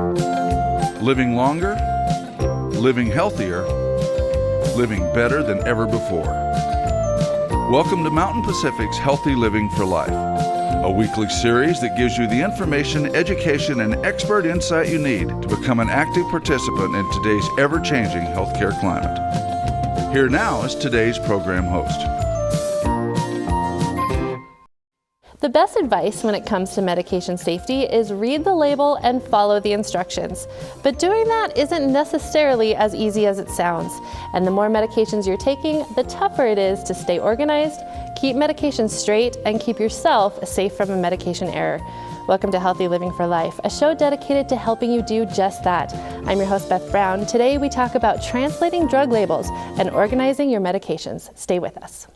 Living longer, living healthier, living better than ever before. Welcome to Mountain Pacific's Healthy Living for Life, a weekly series that gives you the information, education, and expert insight you need to become an active participant in today's ever-changing healthcare climate. Here now is today's program host. The best advice when it comes to medication safety is read the label and follow the instructions. But doing that isn't necessarily as easy as it sounds. And the more medications you're taking, the tougher it is to stay organized, keep medications straight, and keep yourself safe from a medication error. Welcome to Healthy Living for Life, a show dedicated to helping you do just that. I'm your host, Beth Brown. Today we talk about translating drug labels and organizing your medications. Stay with us.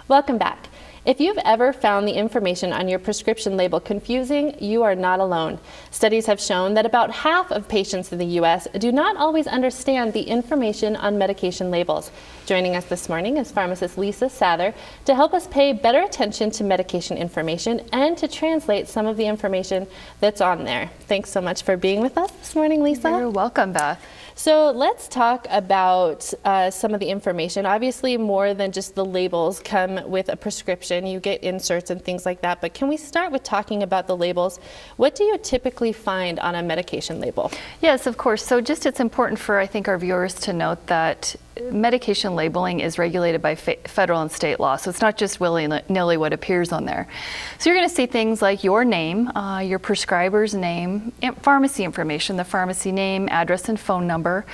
Welcome back. If you've ever found the information on your prescription label confusing, you are not alone. Studies have shown that about half of patients in the U.S. do not always understand the information on medication labels. Joining us this morning is pharmacist Lisa Sather to help us pay better attention to medication information and to translate some of the information that's on there. Thanks so much for being with us this morning, Lisa. You're welcome, Beth. So let's talk about some of the information. Obviously, more than just the labels come with a prescription. You get inserts and things like that. But can we start with talking about the labels? What do you typically find on a medication label? Yes, of course. So it's important for, I think, our viewers to note that medication labeling is regulated by federal and state law. So it's not just willy-nilly what appears on there. So you're going to see things like your name, your prescriber's name, pharmacy information, the pharmacy name, address, and phone number.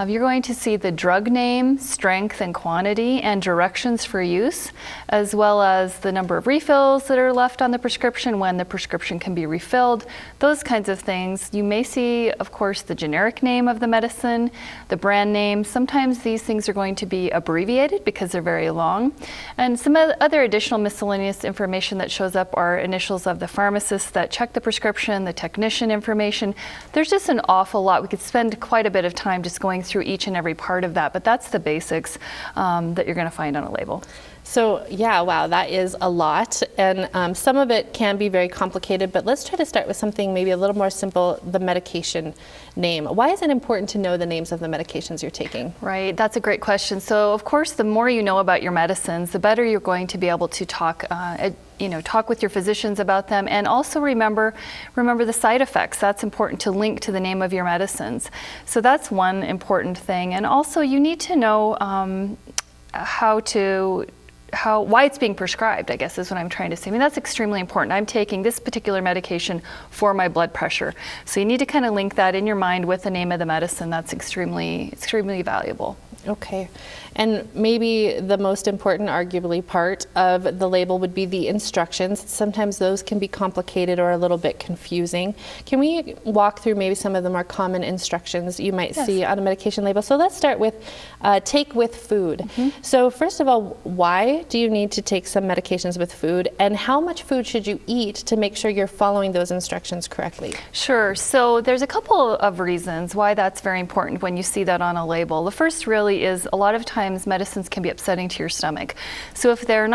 You're going to see the drug name, strength and quantity, and directions for use, as well as the number of refills that are left on the prescription, when the prescription can be refilled, those kinds of things. You may see, of course, the generic name of the medicine, the brand name. Sometimes these things are going to be abbreviated because they're very long. And some other additional miscellaneous information that shows up are initials of the pharmacist that check the prescription, the technician information. There's just an awful lot. We could spend quite a bit of time just going through each and every part of that, but that's the basics that you're going to find on a label. So yeah, wow, that is a lot, and some of it can be very complicated, but let's try to start with something maybe a little more simple, the medication name. Why is it important to know the names of the medications you're taking? Right, that's a great question. So of course, the more you know about your medicines, the better you're going to be able to talk with your physicians about them, and also remember the side effects. That's important to link to the name of your medicines. So that's one important thing. And also you need to know why it's being prescribed, I guess is what I'm trying to say. I mean, that's extremely important. I'm taking this particular medication for my blood pressure. So you need to kind of link that in your mind with the name of the medicine. That's extremely valuable. Okay. And maybe the most important, arguably, part of the label would be the instructions. Sometimes those can be complicated or a little bit confusing. Can we walk through maybe some of the more common instructions you might see on a medication label? So let's start with take with food. Mm-hmm. So first of all, why do you need to take some medications with food, and how much food should you eat to make sure you're following those instructions correctly? Sure. So there's a couple of reasons why that's very important when you see that on a label. The first really is a lot of times medicines can be upsetting to your stomach. So if they're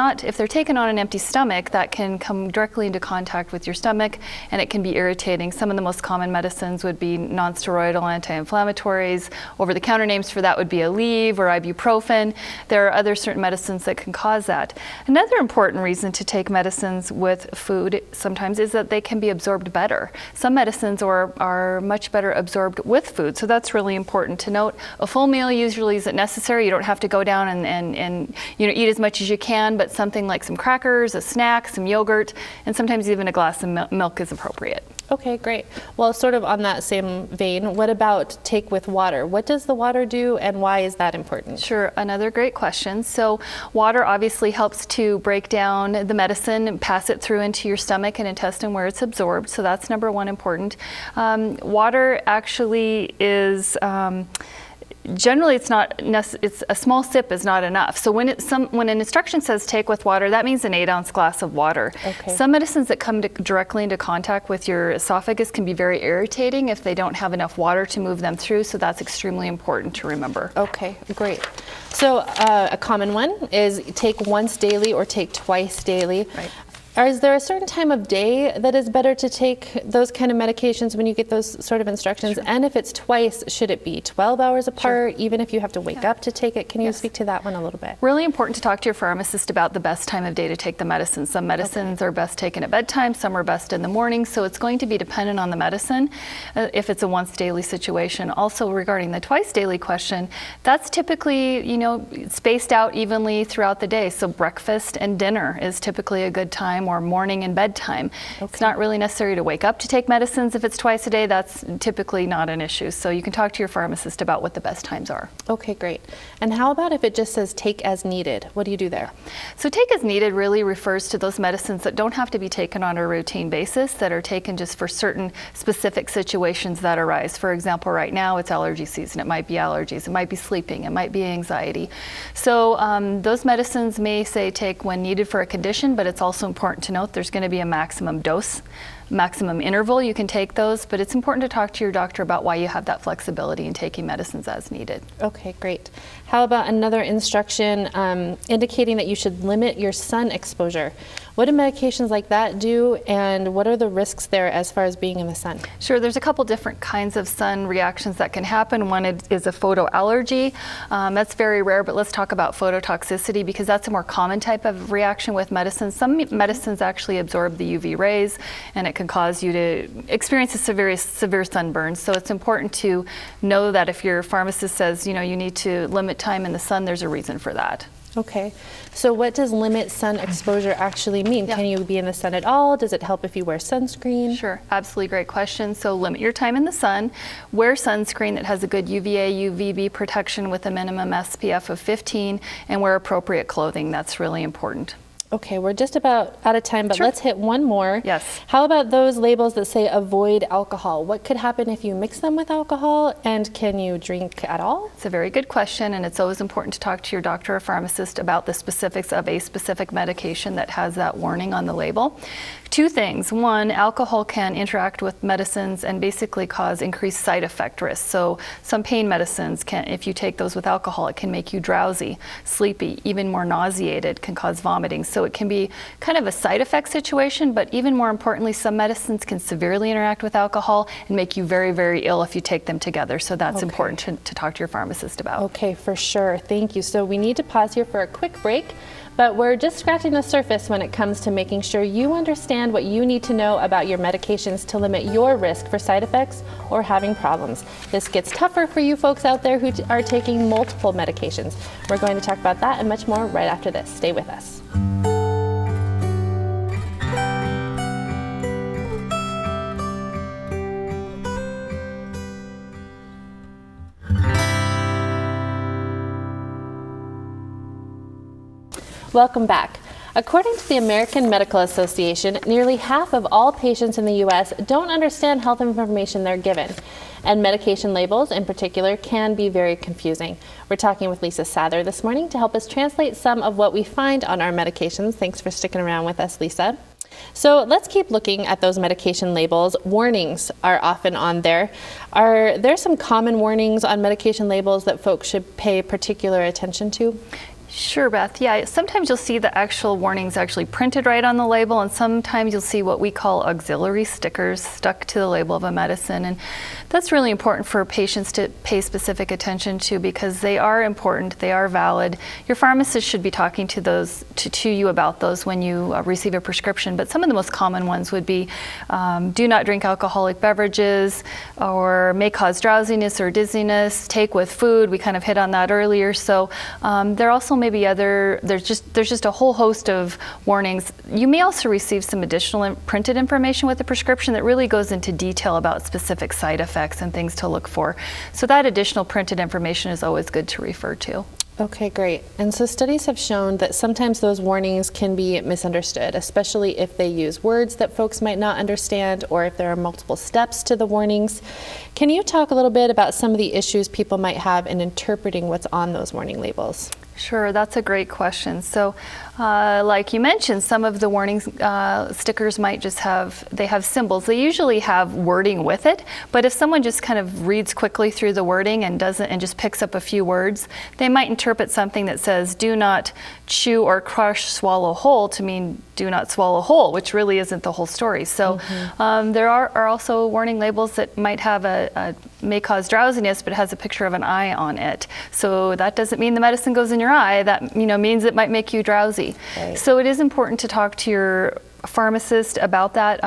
taken on an empty stomach, that can come directly into contact with your stomach, and it can be irritating. Some of the most common medicines would be non-steroidal anti-inflammatories. Over-the-counter names for that would be Aleve or ibuprofen. There are other certain medicines that can cause that. Another important reason to take medicines with food sometimes is that they can be absorbed better. Some medicines are much better absorbed with food, so that's really important to note. A full meal usually isn't necessary. You don't have to go down and eat as much as you can, but something like some crackers, a snack, some yogurt, and sometimes even a glass of milk is appropriate. Okay, great. Well, sort of on that same vein, what about take with water? What does the water do, and why is that important? Sure, another great question. So water obviously helps to break down the medicine and pass it through into your stomach and intestine where it's absorbed. So that's number one important. Water actually is generally it's a small sip is not enough. So when an instruction says take with water, that means an 8-ounce glass of water. Okay. Some medicines that come directly into contact with your esophagus can be very irritating if they don't have enough water to move them through, so that's extremely important to remember. Okay, great. So a common one is take once daily or take twice daily. Right. Is there a certain time of day that is better to take those kind of medications when you get those sort of instructions? Sure. And if it's twice, should it be 12 hours apart, even if you have to wake up to take it? Can you speak to that one a little bit? Really important to talk to your pharmacist about the best time of day to take the medicine. Some medicines are best taken at bedtime, some are best in the morning, so it's going to be dependent on the medicine if it's a once daily situation. Also, regarding the twice daily question, that's typically, spaced out evenly throughout the day. So breakfast and dinner is typically a good time, or morning and bedtime. It's not really necessary to wake up to take medicines. If it's twice a day, that's typically not an issue. So you can talk to your pharmacist about what the best times are. Okay, great. And how about if it just says take as needed? What do you do there? So take as needed really refers to those medicines that don't have to be taken on a routine basis, that are taken just for certain specific situations that arise. For example, right now it's allergy season. It might be allergies, it might be sleeping, it might be anxiety. So those medicines may say take when needed for a condition, but it's also important to note there's going to be a maximum dose, maximum interval you can take those, but it's important to talk to your doctor about why you have that flexibility in taking medicines as needed. Okay, great. How about another instruction indicating that you should limit your sun exposure? What do medications like that do, and what are the risks there as far as being in the sun? Sure, there's a couple different kinds of sun reactions that can happen. One is a photoallergy. That's very rare, but let's talk about phototoxicity because that's a more common type of reaction with medicines. Some medicines actually absorb the UV rays, and it can cause you to experience a severe sunburn. So it's important to know that if your pharmacist says, you need to limit time in the sun, there's a reason for that. Okay, so what does limit sun exposure actually mean? Yeah. Can you be in the sun at all? Does it help if you wear sunscreen? Sure, absolutely great question. So limit your time in the sun, wear sunscreen that has a good UVA, UVB protection with a minimum SPF of 15, and wear appropriate clothing. That's really important. Okay, we're just about out of time, but Sure. let's hit one more. Yes. How about those labels that say avoid alcohol? What could happen if you mix them with alcohol, and can you drink at all? It's a very good question, and it's always important to talk to your doctor or pharmacist about the specifics of a specific medication that has that warning on the label. Two things. One, alcohol can interact with medicines and basically cause increased side effect risk. So some pain medicines can, if you take those with alcohol, it can make you drowsy, sleepy, even more nauseated, can cause vomiting. So it can be kind of a side effect situation, but even more importantly, some medicines can severely interact with alcohol and make you very, very ill if you take them together. So that's important to talk to your pharmacist about. Okay, for sure. Thank you. So we need to pause here for a quick break, but we're just scratching the surface when it comes to making sure you understand what you need to know about your medications to limit your risk for side effects or having problems. This gets tougher for you folks out there who are taking multiple medications. We're going to talk about that and much more right after this. Stay with us. Welcome back. According to the American Medical Association, nearly half of all patients in the U.S. don't understand health information they're given, and medication labels in particular can be very confusing. We're talking with Lisa Sather this morning to help us translate some of what we find on our medications. Thanks for sticking around with us, Lisa. So let's keep looking at those medication labels. Warnings are often on there. Are there some common warnings on medication labels that folks should pay particular attention to? Sure, Beth. Yeah, sometimes you'll see the actual warnings actually printed right on the label, and sometimes you'll see what we call auxiliary stickers stuck to the label of a medicine. And that's really important for patients to pay specific attention to because they are important, they are valid. Your pharmacist should be talking to you about those when you receive a prescription. But some of the most common ones would be do not drink alcoholic beverages, or may cause drowsiness or dizziness, take with food. We kind of hit on that earlier. So there are also maybe there's just a whole host of warnings. You may also receive some additional printed information with the prescription that really goes into detail about specific side effects and things to look for. So that additional printed information is always good to refer to. Okay, great. And so studies have shown that sometimes those warnings can be misunderstood, especially if they use words that folks might not understand or if there are multiple steps to the warnings. Can you talk a little bit about some of the issues people might have in interpreting what's on those warning labels? Sure, that's a great question. So, like you mentioned, some of the warning stickers might just have symbols. They usually have wording with it, but if someone just kind of reads quickly through the wording and just picks up a few words, they might interpret something that says "do not chew or crush, swallow whole" to mean "do not swallow whole," which really isn't the whole story. So there are also warning labels that might have may cause drowsiness, but it has a picture of an eye on it. So that doesn't mean the medicine goes in your eye. That means it might make you drowsy. Right. So it is important to talk to your pharmacist about that.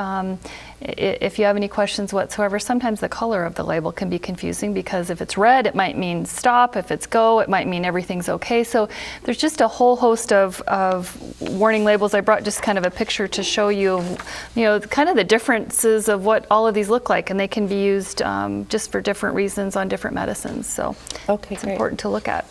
If you have any questions whatsoever, sometimes the color of the label can be confusing, because if it's red, it might mean stop. If it's go, it might mean everything's okay. So there's just a whole host of warning labels. I brought just kind of a picture to show you, kind of the differences of what all of these look like, and they can be used just for different reasons on different medicines. So it's important to look at.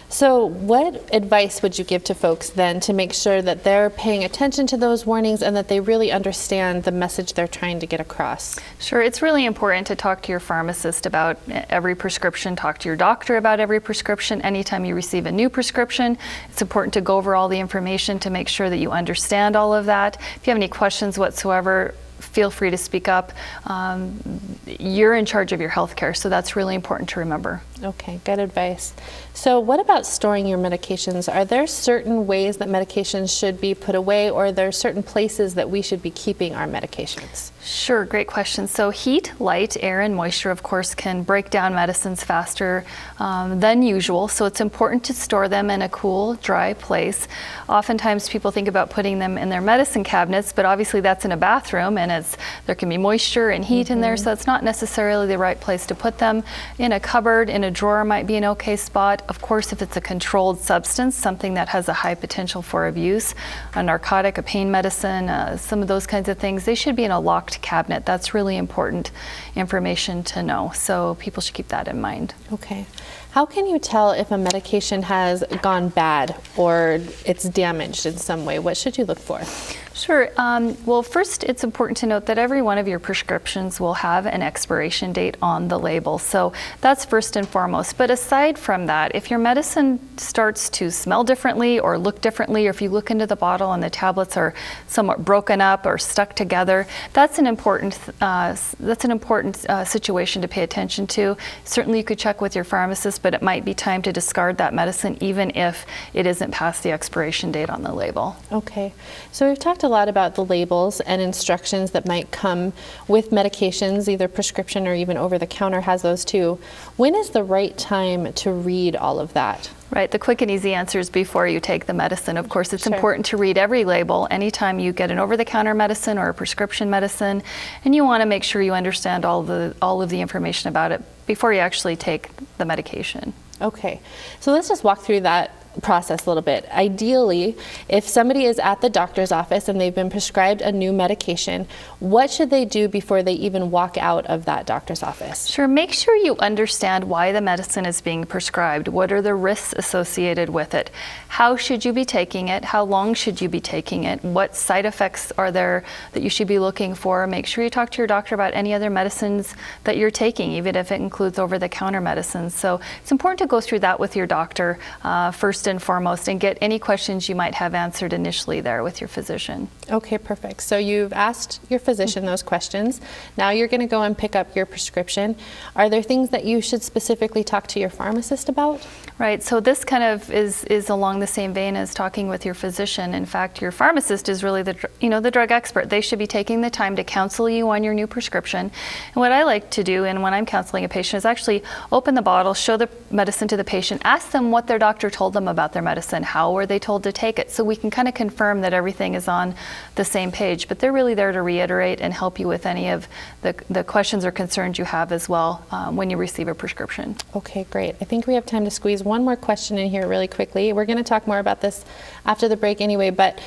So what advice would you give to folks then to make sure that they're paying attention to those warnings and that they really understand the message they're trying to get across? Sure, it's really important to talk to your pharmacist about every prescription, talk to your doctor about every prescription. Anytime you receive a new prescription, it's important to go over all the information to make sure that you understand all of that. If you have any questions whatsoever, feel free to speak up. You're in charge of your healthcare, so that's really important to remember. Okay, good advice. So what about storing your medications? Are there certain ways that medications should be put away, or are there certain places that we should be keeping our medications? Sure, great question. So heat, light, air, and moisture, of course, can break down medicines faster than usual, so it's important to store them in a cool, dry place. Oftentimes people think about putting them in their medicine cabinets, but obviously that's in a bathroom, and there can be moisture and heat in there, so it's not necessarily the right place to put them. In a cupboard, in a drawer might be an okay spot. Of course, if it's a controlled substance, something that has a high potential for abuse, a narcotic, a pain medicine, some of those kinds of things, they should be in a locked cabinet. That's really important information to know, so people should keep that in mind. Okay. How can you tell if a medication has gone bad or it's damaged in some way? What should you look for? Sure. Well, first, it's important to note that every one of your prescriptions will have an expiration date on the label. So that's first and foremost. But aside from that, if your medicine starts to smell differently or look differently, or if you look into the bottle and the tablets are somewhat broken up or stuck together, that's an important situation to pay attention to. Certainly you could check with your pharmacist, but it might be time to discard that medicine even if it isn't past the expiration date on the label. Okay. So we've talked a lot about the labels and instructions that might come with medications, either prescription or even over-the-counter has those too. When is the right time to read all of that? Right, the quick and easy answer is before you take the medicine. Of course, it's important to read every label anytime you get an over-the-counter medicine or a prescription medicine, and you want to make sure you understand all of the information about it before you actually take the medication. Okay, so let's just walk through that process a little bit. Ideally, if somebody is at the doctor's office and they've been prescribed a new medication, what should they do before they even walk out of that doctor's office? Sure, make sure you understand why the medicine is being prescribed. What are the risks associated with it? How should you be taking it? How long should you be taking it? What side effects are there that you should be looking for? Make sure you talk to your doctor about any other medicines that you're taking, even if it includes over-the-counter medicines. So it's important to go through that with your doctor first and foremost, and get any questions you might have answered initially there with your physician. Okay, perfect. So you've asked your physician those questions. Now you're going to go and pick up your prescription. Are there things that you should specifically talk to your pharmacist about? Right, so this kind of is along the same vein as talking with your physician. In fact, your pharmacist is really the drug expert. They should be taking the time to counsel you on your new prescription. And what I like to do, and when I'm counseling a patient, is actually open the bottle, show the medicine to the patient, ask them what their doctor told them about their medicine, how were they told to take it, so we can kind of confirm that everything is on the same page. But they're really there to reiterate and help you with any of the questions or concerns you have as well when you receive a prescription. Okay, great. I think we have time to squeeze one more question in here really quickly. We're going to talk more about this after the break anyway, but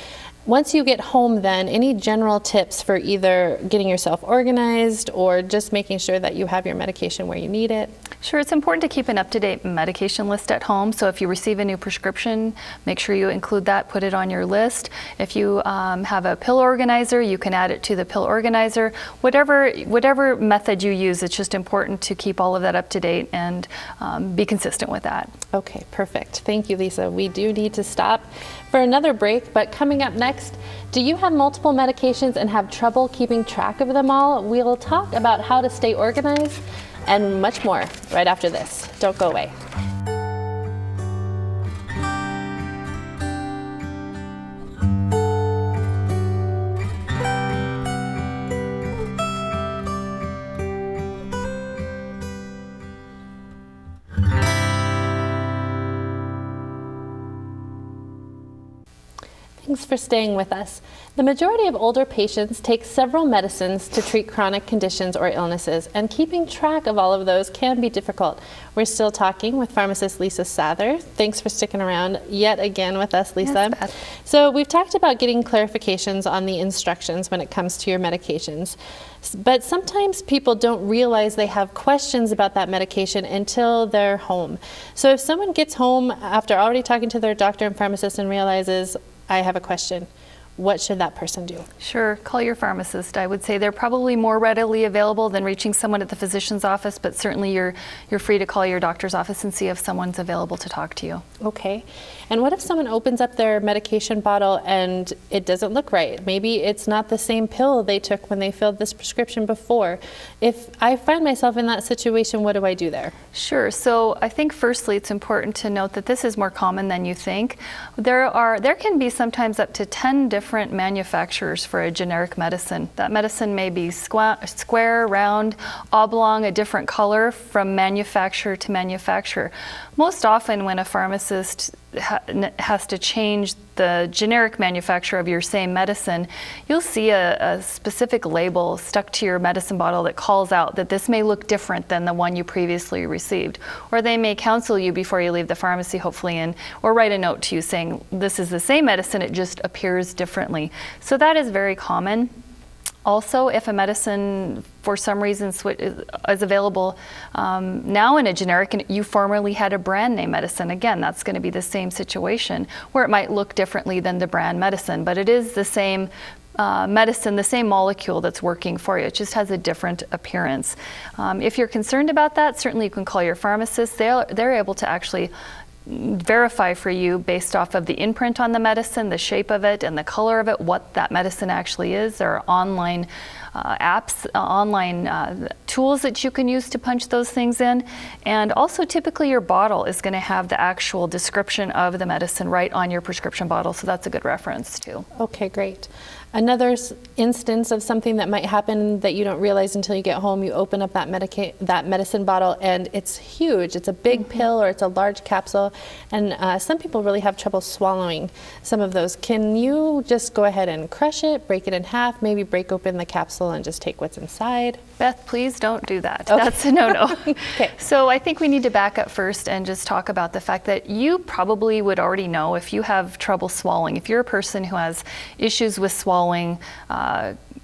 Once you get home then, any general tips for either getting yourself organized or just making sure that you have your medication where you need it? Sure, it's important to keep an up-to-date medication list at home. So if you receive a new prescription, make sure you include that, put it on your list. If you have a pill organizer, you can add it to the pill organizer. Whatever method you use, it's just important to keep all of that up to date and be consistent with that. Okay, perfect. Thank you, Lisa. We do need to stop for another break, but coming up next, do you have multiple medications and have trouble keeping track of them all? We'll talk about how to stay organized and much more right after this. Don't go away. Thanks for staying with us. The majority of older patients take several medicines to treat chronic conditions or illnesses, and keeping track of all of those can be difficult. We're still talking with pharmacist Lisa Sather. Thanks for sticking around yet again with us, Lisa. Yes, Beth. So we've talked about getting clarifications on the instructions when it comes to your medications, but sometimes people don't realize they have questions about that medication until they're home. So if someone gets home after already talking to their doctor and pharmacist and realizes, I have a question, what should that person do? Sure, call your pharmacist. I would say they're probably more readily available than reaching someone at the physician's office, but certainly you're free to call your doctor's office and see if someone's available to talk to you. Okay. And what if someone opens up their medication bottle and it doesn't look right? Maybe it's not the same pill they took when they filled this prescription before. If I find myself in that situation, what do I do there? Sure. So I think firstly it's important to note that this is more common than you think. There can be sometimes up to 10 different manufacturers for a generic medicine. That medicine may be square, round, oblong, a different color from manufacturer to manufacturer. Most often when a pharmacist has to change the generic manufacturer of your same medicine, you'll see a specific label stuck to your medicine bottle that calls out that this may look different than the one you previously received. Or they may counsel you before you leave the pharmacy, hopefully, or write a note to you saying, this is the same medicine, it just appears differently. So that is very common. Also, if a medicine for some reason is available now in a generic and you formerly had a brand name medicine, again, that's going to be the same situation where it might look differently than the brand medicine, but it is the same medicine, the same molecule that's working for you. It just has a different appearance. If you're concerned about that, certainly you can call your pharmacist. They're able to actually verify for you based off of the imprint on the medicine, the shape of it, and the color of it, what that medicine actually is. There are online apps, online tools that you can use to punch those things in. And also typically your bottle is going to have the actual description of the medicine right on your prescription bottle, so that's a good reference too. Okay, great. Another instance of something that might happen that you don't realize until you get home, you open up that medicine bottle and it's huge. It's a big pill or it's a large capsule, and some people really have trouble swallowing some of those. Can you just go ahead and crush it, break it in half, maybe break open the capsule and just take what's inside? Beth, please don't do that. Okay. That's a no-no. Okay. So I think we need to back up first and just talk about the fact that you probably would already know if you have trouble swallowing. If you're a person who has issues with swallowing,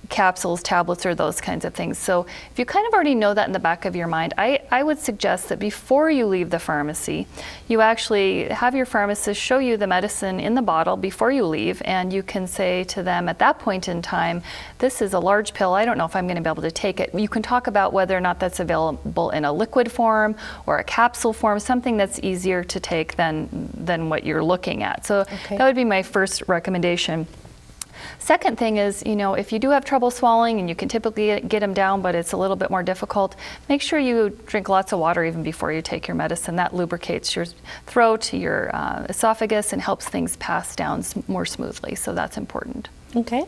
capsules, tablets, or those kinds of things. So if you kind of already know that in the back of your mind, I would suggest that before you leave the pharmacy, you actually have your pharmacist show you the medicine in the bottle before you leave, and you can say to them at that point in time, this is a large pill, I don't know if I'm going to be able to take it. You can talk about whether or not that's available in a liquid form or a capsule form, something that's easier to take than what you're looking at. So that would be my first recommendation. Second thing is, if you do have trouble swallowing and you can typically get them down, but it's a little bit more difficult, make sure you drink lots of water even before you take your medicine. That lubricates your throat, your esophagus, and helps things pass down more smoothly. So that's important. Okay.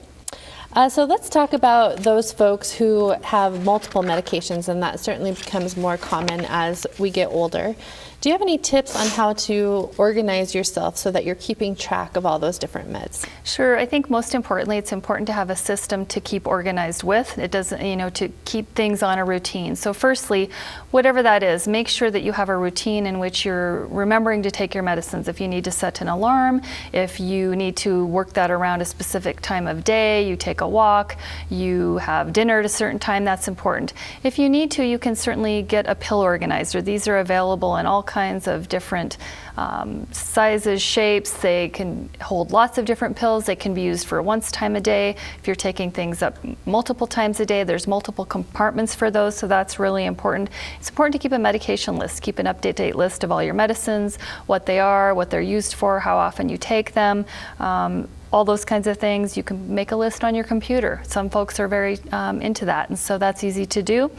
So let's talk about those folks who have multiple medications, and that certainly becomes more common as we get older. Do you have any tips on how to organize yourself so that you're keeping track of all those different meds? Sure. I think most importantly, it's important to have a system to keep organized with. It doesn't, to keep things on a routine. So firstly, whatever that is, make sure that you have a routine in which you're remembering to take your medicines. If you need to set an alarm, if you need to work that around a specific time of day, you take a walk, you have dinner at a certain time, that's important. If you need to, you can certainly get a pill organizer. These are available in all kinds of different sizes, shapes. They can hold lots of different pills. They can be used for once time a day. If you're taking things up multiple times a day, there's multiple compartments for those, so that's really important. It's important to keep a medication list, keep an up-to-date list of all your medicines, what they are, what they're used for, how often you take them. All those kinds of things. You can make a list on your computer. Some folks are very into that, and so that's easy to do.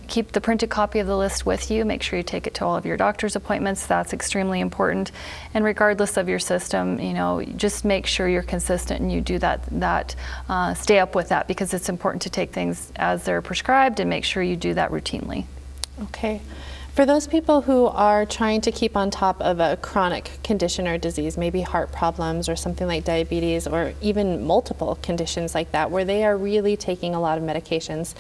Keep the printed copy of the list with you. Make sure you take it to all of your doctor's appointments. That's extremely important. And regardless of your system, just make sure you're consistent and you do that stay up with that, because it's important to take things as they're prescribed and make sure you do that routinely. Okay. For those people who are trying to keep on top of a chronic condition or disease, maybe heart problems or something like diabetes, or even multiple conditions like that, where they are really taking a lot of medications,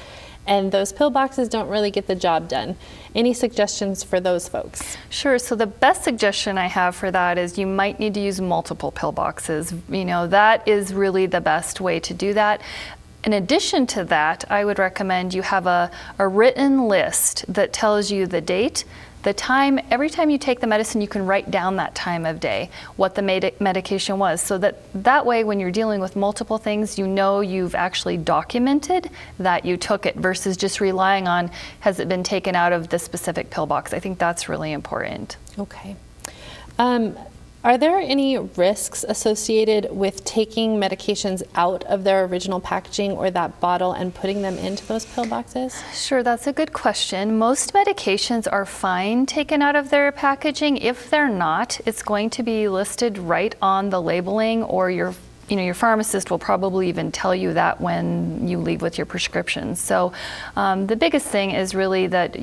and those pill boxes don't really get the job done, any suggestions for those folks? Sure. So the best suggestion I have for that is you might need to use multiple pill boxes. That is really the best way to do that. In addition to that, I would recommend you have a written list that tells you the date, the time. Every time you take the medicine, you can write down that time of day, what the medication was, so that way when you're dealing with multiple things, you've actually documented that you took it versus just relying on, has it been taken out of the specific pill box? I think that's really important. Okay. Are there any risks associated with taking medications out of their original packaging or that bottle and putting them into those pill boxes? Sure, that's a good question. Most medications are fine taken out of their packaging. If they're not, it's going to be listed right on the labeling, or your pharmacist will probably even tell you that when you leave with your prescription. So the biggest thing is really that,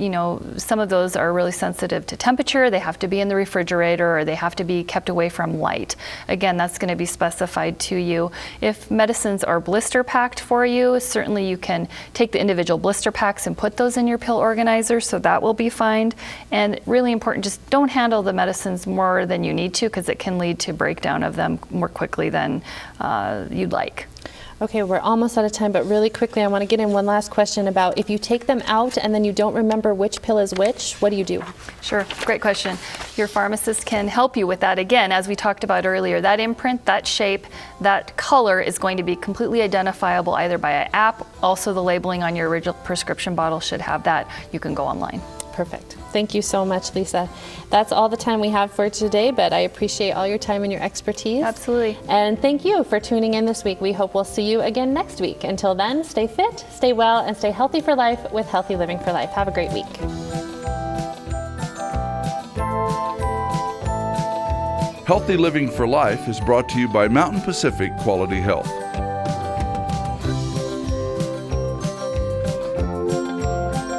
some of those are really sensitive to temperature. They have to be in the refrigerator, or they have to be kept away from light. Again, that's going to be specified to you. If medicines are blister packed for you, certainly you can take the individual blister packs and put those in your pill organizer, so that will be fine. And really important, just don't handle the medicines more than you need to, because it can lead to breakdown of them more quickly than you'd like. Okay, we're almost out of time, but really quickly I want to get in one last question about if you take them out and then you don't remember which pill is which, what do you do? Sure, great question. Your pharmacist can help you with that. Again, as we talked about earlier, that imprint, that shape, that color is going to be completely identifiable either by an app. Also, the labeling on your original prescription bottle should have that. You can go online. Perfect. Thank you so much, Lisa. That's all the time we have for today, but I appreciate all your time and your expertise. Absolutely. And thank you for tuning in this week. We hope we'll see you again next week. Until then, stay fit, stay well, and stay healthy for life with Healthy Living for Life. Have a great week. Healthy Living for Life is brought to you by Mountain Pacific Quality Health.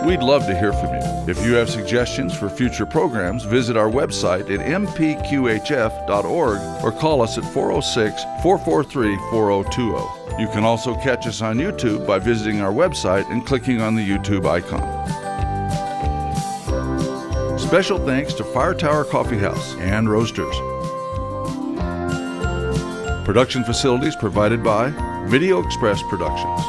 We'd love to hear from you. If you have suggestions for future programs, visit our website at mpqhf.org or call us at 406-443-4020. You can also catch us on YouTube by visiting our website and clicking on the YouTube icon. Special thanks to Fire Tower Coffee House and Roasters. Production facilities provided by Video Express Productions.